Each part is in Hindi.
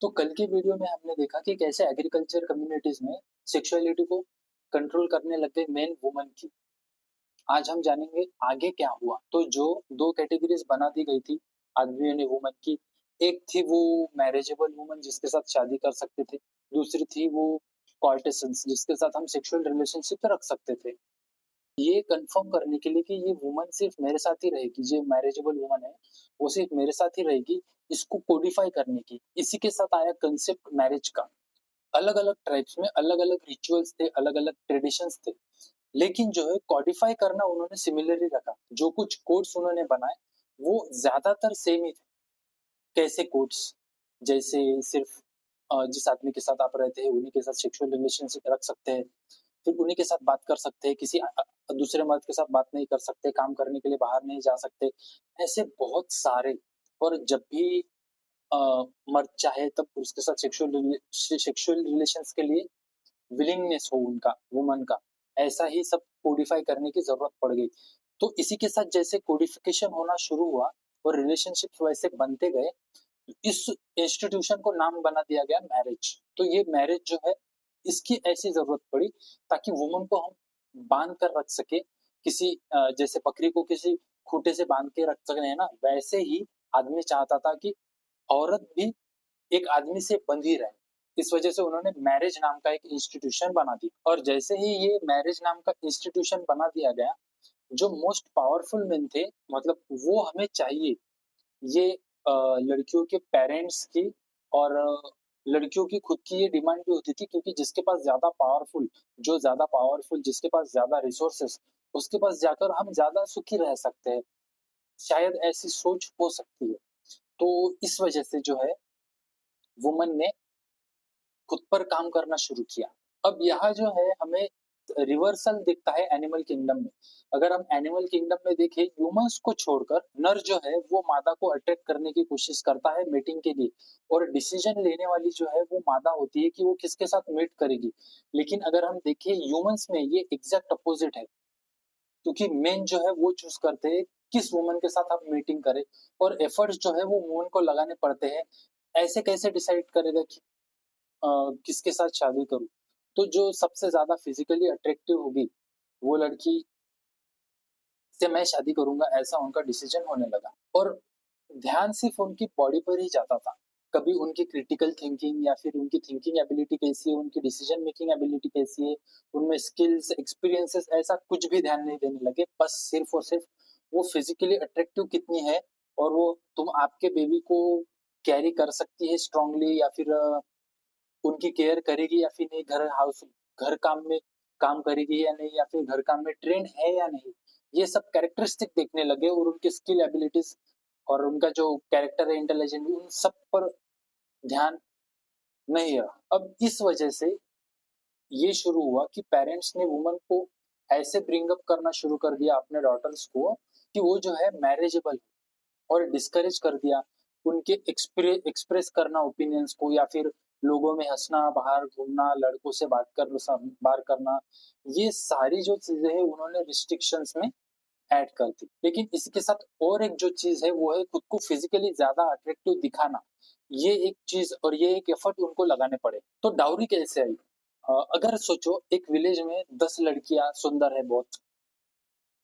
तो कल के वीडियो में हमने देखा कि कैसे एग्रीकल्चर कम्युनिटीज में सेक्सुअलिटी को कंट्रोल करने लग गए मेन वुमन की। आज हम जानेंगे आगे क्या हुआ। तो जो दो कैटेगरीज बना दी गई थी आदमियों ने वुमन की, एक थी वो मैरिजेबल वुमन जिसके साथ शादी कर सकते थे, दूसरी थी वो कॉर्टेसन्स जिसके साथ हम सेक्सुअल रिलेशनशिप रख सकते थे। ये कंफर्म करने के लिए कि ये वुमन सिर्फ मेरे साथ ही रहेगी, जो मैरिजेबल वुमन है वो सिर्फ मेरे साथ ही रहेगी, इसको कोडिफाई करने की, इसी के साथ आया कंसेप्ट मैरिज का। अलग अलग ट्राइब्स में अलग अलग रिचुअल्स थे, अलग अलग ट्रेडिशंस थे, लेकिन जो है कॉडिफाई करना उन्होंने सिमिलर ही रखा। जो कुछ कोड्स उन्होंने बनाए वो ज्यादातर सेम ही थे। कैसे कोड्स? जैसे सिर्फ जिस आदमी के साथ आप रहते हैं उन्हीं के साथ सेक्सुअल रिलेशनशिप रख सकते हैं, फिर उन्हीं के साथ बात कर सकते हैं, किसी दूसरे मर्द के साथ बात नहीं कर सकते, काम करने के लिए बाहर नहीं जा सकते, ऐसे बहुत सारे। और जब भी अ, मर्द चाहे तब उसके साथ सेक्सुअल रिलेशंस के लिए विलिंगनेस हो उनका, वुमन का, ऐसा ही सब कोडिफाई करने की जरूरत पड़ गई। तो इसी के साथ जैसे कोडिफिकेशन होना शुरू हुआ और रिलेशनशिप वैसे बनते गए, इस इंस्टीट्यूशन को नाम बना दिया गया मैरिज। तो ये मैरिज जो है इसकी ऐसी जरूरत पड़ी ताकि वुमन को हम बांध कर रख सके, किसी जैसे बकरी को किसी खूंटे से बांध के रख सकते हैं ना, वैसे ही आदमी चाहता था कि औरत भी एक आदमी से बंधी रहे। इस वजह से उन्होंने मैरिज नाम का एक इंस्टीट्यूशन बना दिया। और जैसे ही ये मैरिज नाम का इंस्टीट्यूशन बना दिया गया, जो मोस्ट पावरफुल मेन थे, मतलब वो हमें चाहिए, ये लड़कियों के पेरेंट्स की और लड़कियों की खुद की ये डिमांड भी होती थी, क्योंकि जिसके पास ज्यादा पावरफुल, जो ज्यादा पावरफुल, जिसके पास ज्यादा रिसोर्सेस, उसके पास जाकर हम ज्यादा सुखी रह सकते हैं, शायद ऐसी सोच हो सकती है। तो इस वजह से जो है वुमन ने खुद पर काम करना शुरू किया। अब यहाँ जो है हमें रिवर्सल दिखता है एनिमल किंगडम में। अगर हम एनिमल किंगडम में देखें, ह्यूमंस को छोड़कर नर जो है वो मादा को अट्रैक्ट करने की कोशिश करता है मीटिंग के लिए, और डिसीजन लेने वाली जो है वो मादा होती है कि वो किसके साथ मीट करेगी। लेकिन अगर हम देखें ह्यूमंस में ये एग्जैक्ट अपोजिट है, क्योंकि मेन जो है वो चूज करते हैं किस वुमन के साथ आप मीटिंग करें, और एफर्ट्स जो है वो वुमन को लगाने पड़ते हैं। ऐसे कैसे डिसाइड करेगा कि किसके साथ शादी करूं? तो जो सबसे ज्यादा फिजिकली अट्रैक्टिव होगी वो लड़की से मैं शादी करूंगा, ऐसा उनका डिसीजन होने लगा। और ध्यान सिर्फ उनकी बॉडी पर ही जाता था। कभी उनकी क्रिटिकल थिंकिंग या फिर उनकी थिंकिंग एबिलिटी कैसी है, उनकी डिसीजन मेकिंग एबिलिटी कैसी है, उनमें स्किल्स एक्सपीरियंसेस, ऐसा कुछ भी ध्यान नहीं देने लगे। बस सिर्फ और सिर्फ वो फिजिकली अट्रैक्टिव कितनी है, और वो तुम आपके बेबी को कैरी कर सकती है स्ट्रांगली, या फिर उनकी केयर करेगी या फिर नहीं, घर काम में काम करेगी या नहीं, या फिर घर काम में ट्रेंड है या नहीं, ये सब कैरेक्टरिस्टिक देखने लगे। और उनकी स्किल एबिलिटीज और उनका जो कैरेक्टर है, इंटेलिजेंस, उन सब पर ध्यान नहीं रहा। अब इस वजह से ये शुरू हुआ कि पेरेंट्स ने वुमन को ऐसे ब्रिंग अप करना शुरू कर दिया अपने डॉटर्स को कि वो जो है मैरिजेबल, और डिस्करेज कर दिया उनके एक्सप्रेस करना ओपिनियंस को, या फिर लोगों में हंसना, बाहर घूमना, लड़कों से बात करना, ये सारी जो चीजें हैं उन्होंने रिस्ट्रिक्शंस में ऐड कर दी। लेकिन इसके साथ और एक जो चीज है वो है खुद को फिजिकली ज्यादा अट्रैक्टिव दिखाना। ये एक चीज और ये एक एफर्ट उनको लगाने पड़े। तो डाउरी कैसे आई? अगर सोचो एक विलेज में 10 लड़कियां सुंदर है बहुत,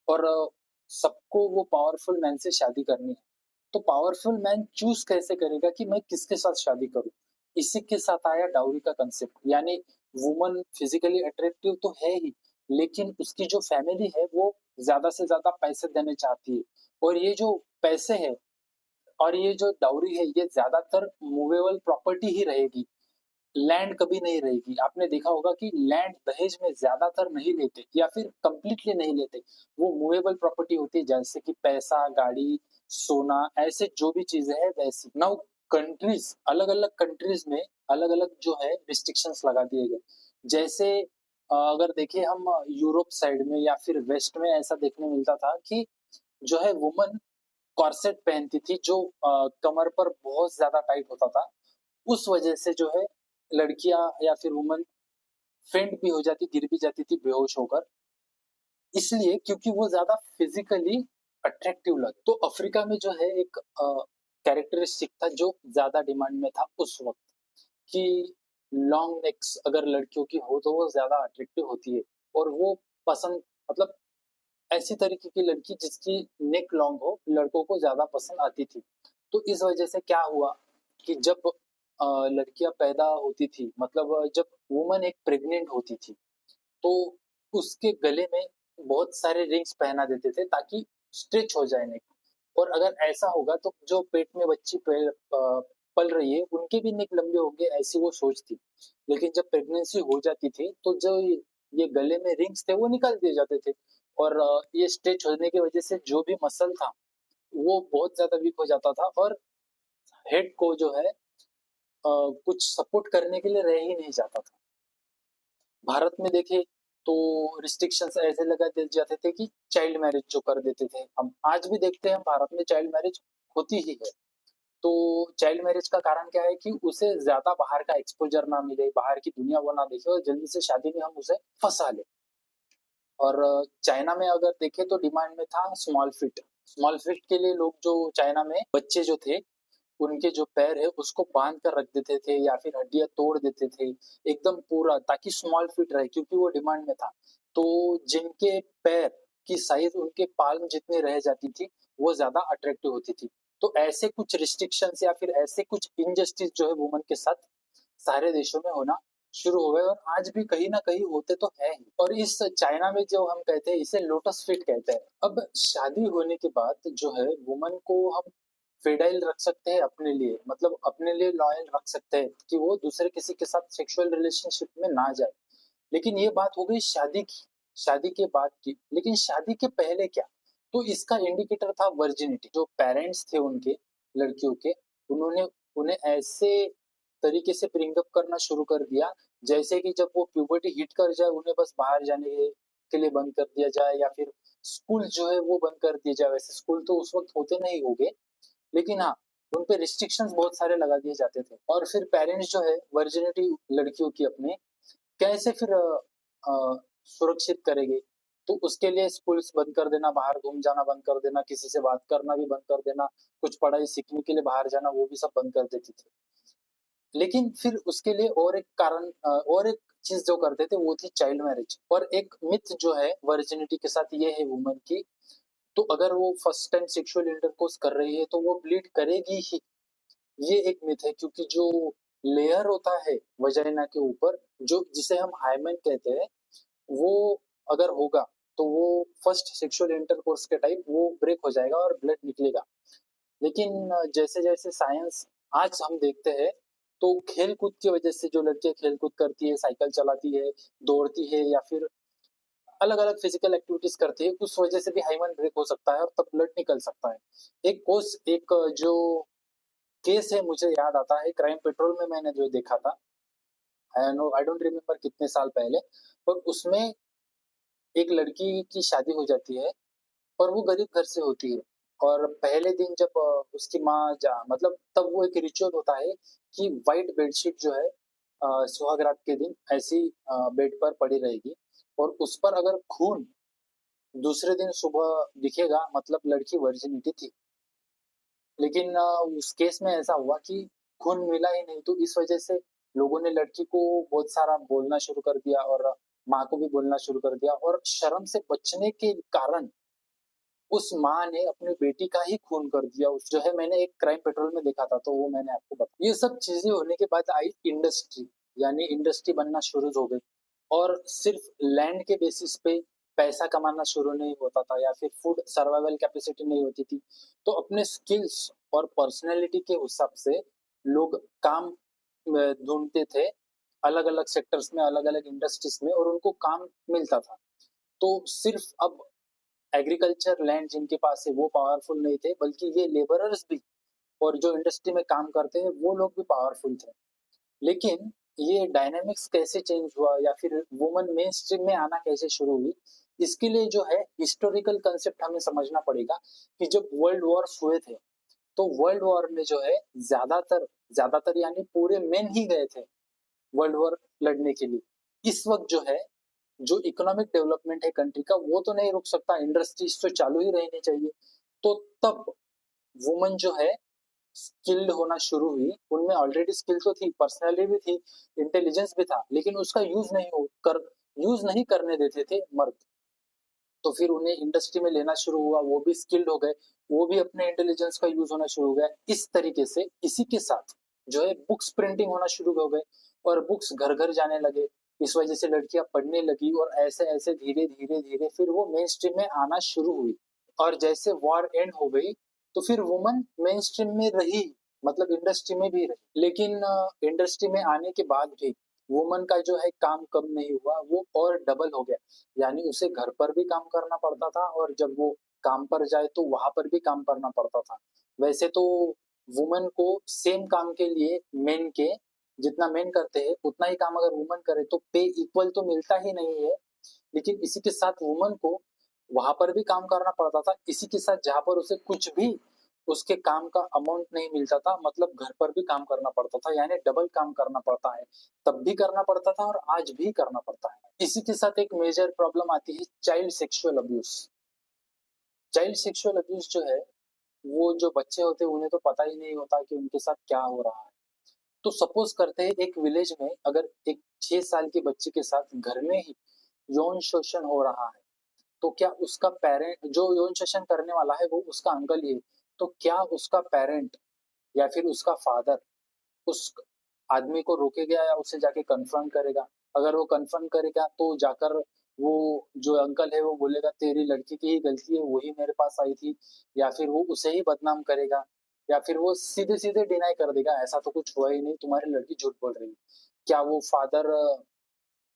और सबको वो पावरफुल मैन से शादी करनी है, तो पावरफुल मैन चूज कैसे करेगा कि मैं किसके साथ शादी करूं? इसी के साथ आया डाउरी का कंसेप्ट। यानी वुमन फिजिकली अट्रैक्टिव तो है ही, लेकिन उसकी जो फैमिली है वो ज्यादा से ज्यादा पैसे देने चाहती है। और ये जो पैसे है और ये जो डाउरी है, ये ज्यादातर मूवेबल प्रॉपर्टी ही रहेगी, लैंड कभी नहीं रहेगी। आपने देखा होगा कि लैंड दहेज में ज्यादातर नहीं लेते, या फिर कंप्लीटली नहीं लेते। वो मूवेबल प्रॉपर्टी होती है, जैसे कि पैसा, गाड़ी, सोना, ऐसे जो भी चीजें हैं वैसी। नाउ कंट्रीज, अलग अलग कंट्रीज में अलग अलग जो है रिस्ट्रिक्शंस लगा दिए गए। जैसे अगर देखें हम यूरोप साइड में या फिर वेस्ट में, ऐसा देखने मिलता था कि जो है वुमन कॉर्सेट पहनती थी, जो कमर पर बहुत ज्यादा टाइट होता था। उस वजह से जो है लड़कियां या फिर वुमन फेंट भी हो जाती, गिर भी जाती थी बेहोश होकर, इसलिए क्योंकि वो ज्यादा फिजिकली अट्रैक्टिव लगे। तो अफ्रीका में जो है एक कैरेक्टरिस्टिक था जो ज्यादा डिमांड में था उस वक्त। कि लॉन्ग नेक्स अगर लड़कियों की हो तो वो ज्यादा अट्रैक्टिव होती है, और वो पसंद, मतलब ऐसी तरीके की लड़की जिसकी नेक लॉन्ग हो लड़कों को ज्यादा पसंद आती थी। तो इस वजह से क्या हुआ कि जब लड़कियां पैदा होती थी, मतलब जब वुमन एक प्रेग्नेंट होती थी, तो उसके गले में बहुत सारे रिंग्स पहना देते थे ताकि स्ट्रेच हो जाए नेक। और अगर ऐसा होगा तो जो पेट में बच्ची पल रही है उनके भी नेक लंबे होंगे, ऐसी वो सोच थी। लेकिन जब प्रेगनेंसी हो जाती थी तो जो ये गले में रिंग्स थे वो निकाल दिए जाते थे, और ये स्ट्रेच होने की वजह से जो भी मसल था वो बहुत ज्यादा वीक हो जाता था, और हेड को जो है कुछ सपोर्ट करने के लिए रह ही नहीं जाता था। भारत में देखे तो रिस्ट्रिक्शंस ऐसे लगा दिए जाते थे कि चाइल्ड मैरिज जो कर देते थे, हम आज भी देखते हैं भारत में चाइल्ड मैरिज होती ही है। तो चाइल्ड मैरिज का कारण क्या है कि उसे ज्यादा बाहर का एक्सपोजर ना मिले, बाहर की दुनिया वो ना देखे, और जल्दी से शादी में हम उसे फंसा ले। और चाइना में अगर देखे तो डिमांड में था स्मॉल फिट। स्मॉल फिट के लिए लोग जो चाइना में बच्चे जो थे उनके जो पैर है उसको बांध कर रख देते थे या फिर हड्डियां तोड़ देते थे एकदम पूरा, ताकि स्मॉल फिट रहे, क्योंकि वो डिमांड में था। तो जिनके पैर की साइज उनके पाल्म जितनी रह जाती थी वो ज्यादा अट्रैक्टिव होती थी। तो ऐसे कुछ रिस्ट्रिक्शंस या फिर ऐसे कुछ इनजस्टिस जो है वुमन के साथ सारे देशों में होना शुरू हो गए, और आज भी कहीं ना कहीं होते तो है ही। और इस चाइना में जो हम कहते हैं इसे लोटस फिट कहते हैं। अब शादी होने के बाद जो है वुमन को हम फेडाइल रख सकते हैं अपने लिए, मतलब अपने लिए लॉयल रख सकते हैं कि वो दूसरे किसी के साथ सेक्सुअल रिलेशनशिप में ना जाए। लेकिन ये बात हो गई शादी की, शादी के बाद की। लेकिन शादी के पहले क्या? तो इसका इंडिकेटर था वर्जिनिटी। जो पेरेंट्स थे उनके लड़कियों के, उन्होंने उन्हें ऐसे तरीके से ब्रिंग अप करना शुरू कर दिया जैसे कि जब वो प्यूबर्टी हिट कर जाए उन्हें बस बाहर जाने के लिए बंद कर दिया जाए, या फिर स्कूल जो है वो बंद कर दिया जाए। वैसे स्कूल तो उस वक्त होते नहीं होंगे, लेकिन हाँ उन पे रिस्ट्रिक्शंस बहुत सारे लगा दिए जाते थे। और फिर पेरेंट्स जो है वर्जिनिटी लड़कियों की अपने कैसे फिर सुरक्षित करेंगे? तो उसके लिए स्कूल्स बंद कर देना, बाहर घूम जाना बंद कर देना, किसी से बात करना भी बंद कर देना, कुछ पढ़ाई सीखने के लिए बाहर जाना वो भी सब बंद कर देती थी। लेकिन फिर उसके लिए और एक कारण और एक चीज जो करते थे वो थी चाइल्ड मैरिज। और एक मिथ जो है वर्जिनिटी के साथ ये है वुमन की, तो अगर वो फर्स्ट टाइम सेक्सुअल इंटरकोर्स कर रही है तो वो ब्लीड करेगी ही, ये एक मिथ है। क्योंकि जो लेयर होता है वजाइना के ऊपर, जो जिसे हम हाइमेन कहते हैं, वो अगर होगा तो वो फर्स्ट सेक्सुअल इंटरकोर्स के टाइप वो ब्रेक हो जाएगा और ब्लड निकलेगा। लेकिन जैसे जैसे साइंस आज हम देखते हैं, तो खेल कूद की वजह से जो लड़कियां खेल कूद करती है, साइकिल चलाती है, दौड़ती है, या फिर अलग अलग फिजिकल एक्टिविटीज करती है, उस वजह से भी हाइमन ब्रेक हो सकता है और तब ब्लड निकल सकता है। एक जो केस है मुझे याद आता है, क्राइम पेट्रोल में मैंने जो देखा था, आई डोंट रिमेम्बर कितने साल पहले, पर उसमें एक लड़की की शादी हो जाती है और वो गरीब घर से होती है। और पहले दिन जब उसकी माँ जा मतलब तब वो एक रिचुअल होता है कि वाइट बेडशीट जो है सुहाग रात के दिन ऐसी बेड पर पड़ी रहेगी, और उस पर अगर खून दूसरे दिन सुबह दिखेगा मतलब लड़की वर्जिनिटी थी। लेकिन उस केस में ऐसा हुआ कि खून मिला ही नहीं, तो इस वजह से लोगों ने लड़की को बहुत सारा बोलना शुरू कर दिया, और माँ को भी बोलना शुरू कर दिया, और शर्म से बचने के कारण उस माँ ने अपनी बेटी का ही खून कर दिया। उस जो है मैंने एक क्राइम पेट्रोल में देखा था, तो वो मैंने आपको बताया। ये सब चीजें होने के बाद आई इंडस्ट्री, यानी इंडस्ट्री बनना शुरू हो गई, और सिर्फ लैंड के बेसिस पे पैसा कमाना शुरू नहीं होता था, या फिर फूड सर्वाइवल कैपेसिटी नहीं होती थी। तो अपने स्किल्स और पर्सनैलिटी के हिसाब से लोग काम ढूंढते थे अलग अलग सेक्टर्स में, अलग अलग इंडस्ट्रीज में, और उनको काम मिलता था। तो सिर्फ अब एग्रीकल्चर लैंड जिनके पास है वो पावरफुल नहीं थे, बल्कि ये लेबरर्स भी और जो इंडस्ट्री में काम करते हैं वो लोग भी पावरफुल थे। लेकिन ये डायनामिक्स कैसे चेंज हुआ, या फिर वुमन मेन स्ट्रीम में आना कैसे शुरू हुई, इसके लिए जो है हिस्टोरिकल कंसेप्ट हमें समझना पड़ेगा। कि जब वर्ल्ड वॉर्स हुए थे तो वर्ल्ड वॉर में जो है ज्यादातर ज्यादातर यानी पूरे मेन ही गए थे वर्ल्ड वॉर लड़ने के लिए। इस वक्त जो है जो इकोनॉमिक डेवलपमेंट है कंट्री का वो तो नहीं रुक सकता, इंडस्ट्रीज तो चालू ही रहनी चाहिए। तो तब वुमन जो है स्किल्ड होना शुरू हुई, उनमें ऑलरेडी स्किल तो थी, पर्सनैलिटी भी थी, इंटेलिजेंस भी था, लेकिन उसका यूज नहीं करने देते थे मर्द। तो फिर उन्हें इंडस्ट्री में लेना शुरू हुआ, वो भी स्किल्ड हो गए, वो भी अपने इंटेलिजेंस का यूज होना शुरू हो गया। इस तरीके से इसी के साथ जो है बुक्स प्रिंटिंग होना शुरू हो गए और बुक्स घर घर जाने लगे। इस वजह से लड़कियां पढ़ने लगी और ऐसे ऐसे धीरे धीरे धीरे फिर वो मेन स्ट्रीम में आना शुरू हुई। और जैसे वॉर एंड हो गई तो फिर वुमन मेन स्ट्रीम में रही, मतलब इंडस्ट्री में भी रही, लेकिन इंडस्ट्री में आने के बाद भी वुमन का जो है काम कम नहीं हुआ, वो और डबल हो गया। यानी उसे घर पर भी काम करना पड़ता था और जब वो काम पर जाए तो वहां पर भी काम करना पड़ता था। वैसे तो वुमन को सेम काम के लिए मेन के जितना मेन करते हैं उतना ही काम अगर वुमन करे तो पे इक्वल तो मिलता ही नहीं है। लेकिन इसी के साथ वुमन को वहां पर भी काम करना पड़ता था, इसी के साथ जहां पर उसे कुछ भी उसके काम का अमाउंट नहीं मिलता था, मतलब घर पर भी काम करना पड़ता था, यानी डबल काम करना पड़ता है। तब भी करना पड़ता था और आज भी करना पड़ता है। इसी के साथ एक मेजर प्रॉब्लम आती है child sexual abuse. Child sexual abuse जो है, वो जो बच्चे होते हैं उन्हें तो पता ही नहीं होता कि उनके साथ क्या हो रहा है। तो सपोज करते हैं एक विलेज में अगर एक 6 साल की बच्ची के साथ घर में ही यौन शोषण हो रहा है, तो क्या उसका पेरेंट, जो यौन शोषण करने वाला है वो उसका अंकल ही है, तो क्या उसका पेरेंट या फिर उसका फादर उस आदमी को रोकेगा या उसे जाके कन्फ्रंट करेगा? अगर वो कन्फ्रंट करेगा तो जाकर वो जो अंकल है वो बोलेगा तेरी लड़की की ही गलती है, वही मेरे पास आई थी, या फिर वो उसे ही बदनाम करेगा, या फिर वो सीधे सीधे डिनाई कर देगा ऐसा तो कुछ हुआ ही नहीं, तुम्हारी लड़की झूठ बोल रही है। क्या वो फादर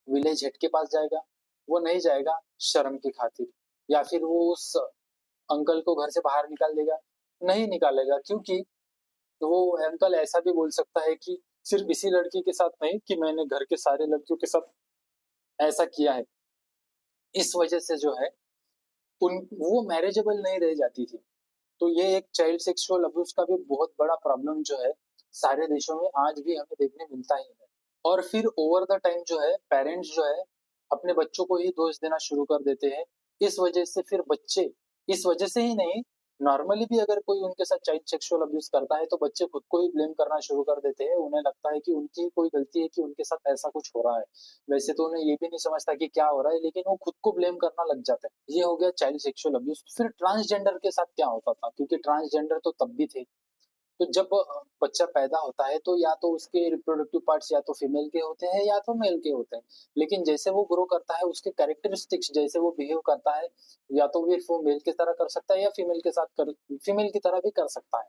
विलेज हेड के पास जाएगा? वो नहीं जाएगा शर्म की खातिर। या फिर वो उस अंकल को घर से बाहर निकाल देगा? नहीं निकालेगा, क्योंकि वो अंकल ऐसा भी बोल सकता है कि सिर्फ इसी लड़की के साथ नहीं कि मैंने घर के सारे लड़कियों के साथ ऐसा किया है। इस वजह से जो है उन वो मैरिजेबल नहीं रह जाती थी। तो ये एक चाइल्ड सेक्सुअल अब्यूज का भी बहुत बड़ा प्रॉब्लम जो है सारे देशों में आज भी हमें देखने मिलता ही है। और फिर ओवर द टाइम जो है पेरेंट्स जो है अपने बच्चों को ही दोष देना शुरू कर देते हैं। इस वजह से फिर बच्चे, इस वजह से ही नहीं, नॉर्मली भी अगर कोई उनके साथ चाइल्ड सेक्सुअल अब्यूज करता है तो बच्चे खुद को ही ब्लेम करना शुरू कर देते हैं। उन्हें लगता है कि उनकी ही कोई गलती है कि उनके साथ ऐसा कुछ हो रहा है। वैसे तो उन्हें ये भी नहीं समझता कि क्या हो रहा है, लेकिन वो खुद को ब्लेम करना लग जाता है। ये हो गया चाइल्ड सेक्सुअल अब्यूज। फिर ट्रांसजेंडर के साथ क्या होता था, क्योंकि ट्रांसजेंडर तो तब भी थे। तो जब बच्चा पैदा होता है तो या तो उसके रिप्रोडक्टिव पार्ट्स या तो फीमेल के होते हैं या तो मेल के होते हैं, लेकिन जैसे वो ग्रो करता है उसके कैरेक्टरिस्टिक्स, जैसे वो बिहेव करता है, या तो फिर वो मेल की तरह कर सकता है या फीमेल की तरह भी कर सकता है।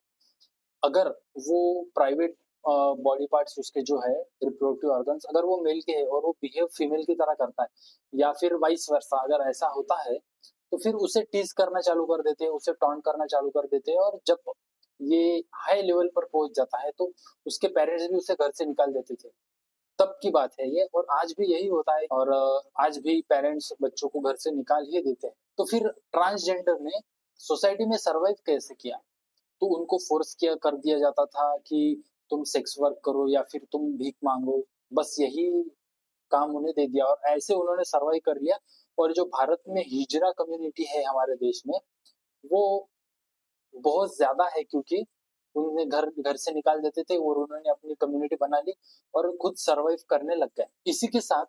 अगर वो प्राइवेट बॉडी पार्ट्स उसके जो है रिप्रोडक्टिव ऑर्गन्स अगर वो मेल के है और वो बिहेव फीमेल की तरह करता है, या फिर वाइस वर्सा अगर ऐसा होता है, तो फिर उसे टीज करना चालू कर देते हैं, उसे टॉन्ट करना चालू कर देते हैं, और जब ये हाई लेवल पर पहुंच जाता है तो उसके पेरेंट्स भी उसे घर से निकाल देते थे। तब की बात है ये, और आज भी यही होता है, और आज भी पेरेंट्स बच्चों को घर से निकाल ही देते हैं। तो फिर ट्रांसजेंडर ने सोसाइटी में सर्वाइव कैसे किया? तो उनको फोर्स किया कर दिया जाता था कि तुम सेक्स वर्क करो या फिर तुम भीख मांगो, बस यही काम उन्हें दे दिया और ऐसे उन्होंने सर्वाइव कर लिया। और जो भारत में हिजरा कम्युनिटी है हमारे देश में, वो बहुत ज्यादा है, क्योंकि उन्हें घर घर से निकाल देते थे और उन्होंने अपनी कम्युनिटी बना ली और खुद सर्वाइव करने लग गए। इसी के साथ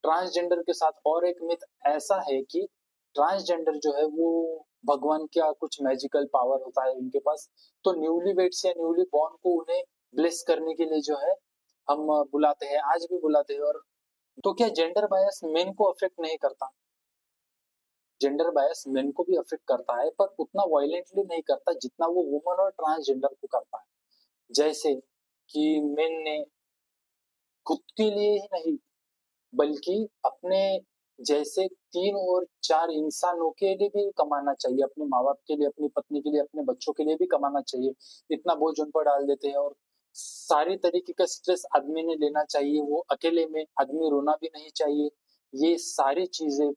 ट्रांसजेंडर के साथ और एक मिथ ऐसा है कि ट्रांसजेंडर जो है वो भगवान का कुछ मैजिकल पावर होता है उनके पास, तो न्यूली वेड्स या न्यूली बॉर्न को उन्हें ब्लेस करने के लिए जो है हम बुलाते हैं, आज भी बुलाते हैं। और तो क्या जेंडर बायस मेन को अफेक्ट नहीं करता? जेंडर बायस मेन को भी अफेक्ट करता है, पर उतना वायलेंटली नहीं करता जितना वो वुमन और ट्रांसजेंडर को करता है। जैसे कि मेन ने खुद के लिए ही नहीं बल्कि अपने जैसे 3 और 4 इंसानों के लिए भी कमाना चाहिए, अपने माँ बाप के लिए, अपनी पत्नी के लिए, अपने बच्चों के लिए भी कमाना चाहिए। इतना बोझ उन पर डाल देते हैं, और सारी तरीके का स्ट्रेस आदमी ने लेना चाहिए, वो अकेले में आदमी रोना भी नहीं चाहिए। ये सारी चीजें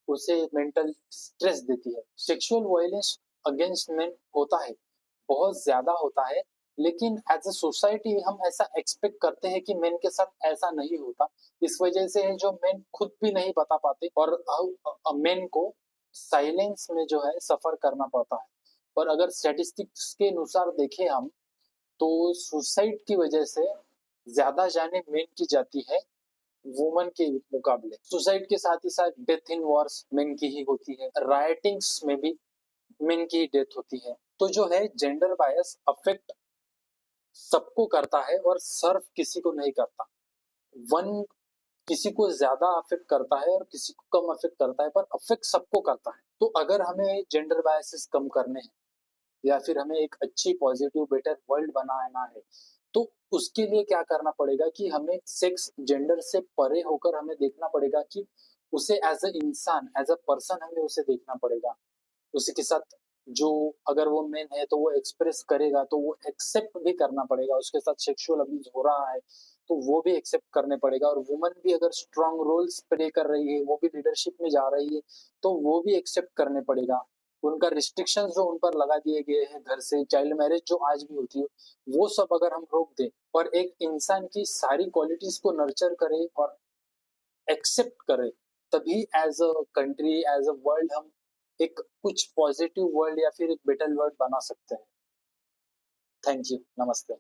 उसे मेंटल स्ट्रेस देती है। सेक्सुअल वायलेंस अगेंस्ट मेन होता है, बहुत ज्यादा होता है, लेकिन एज अ सोसाइटी हम ऐसा एक्सपेक्ट करते हैं कि मेन के साथ ऐसा नहीं होता। इस वजह से है जो मेन खुद भी नहीं बता पाते और मेन को साइलेंस में जो है सफर करना पड़ता है। और अगर स्टैटिस्टिक्स के अनुसार देखें हम, तो सुसाइड की वजह से ज्यादा जाने मेन की जाती है वुमन के मुकाबले। सुसाइड के साथ ही साथ डेथ इन वॉर्स मेन की ही होती है, राइटिंग्स में भी मेन की डेथ होती है। तो जो है जेंडर बायस अफेक्ट सबको करता है और सर्व किसी को नहीं करता। वन किसी को ज्यादा अफेक्ट करता है और किसी को कम अफेक्ट करता है, पर अफेक्ट सबको करता है। तो अगर हमें जेंडर बायसेस कम करने हैं या फिर हमें एक अच्छी पॉजिटिव बेटर वर्ल्ड बनाना है, तो उसके लिए क्या करना पड़ेगा कि हमें सेक्स जेंडर से परे होकर हमें देखना पड़ेगा कि उसे एज अ इंसान एज अ पर्सन हमें उसे देखना पड़ेगा। उसी के साथ जो अगर वो मेन है तो वो एक्सप्रेस करेगा तो वो एक्सेप्ट भी करना पड़ेगा। उसके साथ सेक्सुअल अब्यूज हो रहा है तो वो भी एक्सेप्ट करने पड़ेगा। और वुमन भी अगर स्ट्रांग रोल्स प्ले कर रही है, वो भी लीडरशिप में जा रही है, तो वो भी एक्सेप्ट करने पड़ेगा। उनका रिस्ट्रिक्शंस जो उन पर लगा दिए गए हैं घर से, चाइल्ड मैरिज जो आज भी होती है, वो सब अगर हम रोक दें और एक इंसान की सारी क्वालिटीज को नर्चर करें और एक्सेप्ट करें, तभी as a country as a world हम एक कुछ पॉजिटिव वर्ल्ड या फिर एक बेटर वर्ल्ड बना सकते हैं। थैंक यू, नमस्ते।